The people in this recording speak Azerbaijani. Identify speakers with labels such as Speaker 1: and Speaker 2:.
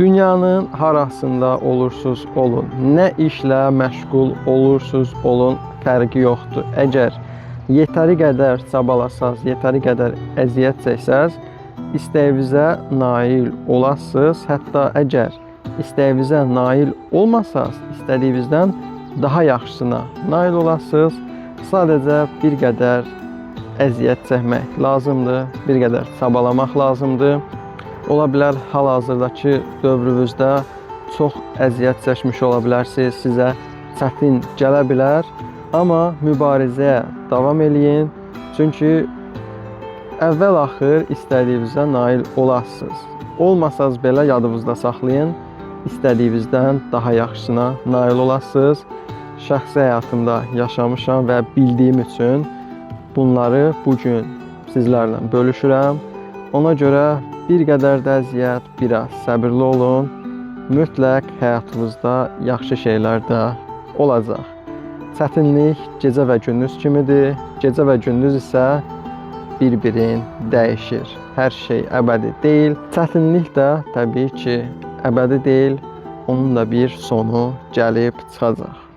Speaker 1: Dünyanın harasında olursunuz olun, nə işlə məşğul olursunuz olun, fərqi yoxdur. Əgər yetəri qədər çabalasaz, yetəri qədər əziyyət çəksəz, istəyinizə nail olasınız. Hətta əgər istəyinizə nail olmasaz, istədiyinizdən daha yaxşısına nail olasınız. Sadəcə bir qədər əziyyət çəkmək lazımdır, bir qədər çabalamaq lazımdır. Ola bilər hal-hazırdakı dövrünüzdə çox əziyyət çəkmiş ola bilərsiniz, sizə çətin gələ bilər, amma mübarizəyə davam eləyin. Çünki əvvəl-axır istədiyinizə nail olasınız. Olmasaz belə yadınızda saxlayın, istədiyinizdən daha yaxşısına nail olasınız. Şəxsi həyatımda yaşamışam və bildiyim üçün bunları bugün sizlərlə bölüşürəm. Ona görə bir qədər də əziyyət, biraz səbirli olun. Mütləq həyatınızda yaxşı şeylər də olacaq. Çətinlik gecə və gündüz kimidir. Gecə və gündüz isə bir-birin dəyişir. Hər şey əbədi deyil. Çətinlik də təbii ki, əbədi deyil. Onun da bir sonu gəlib çıxacaq.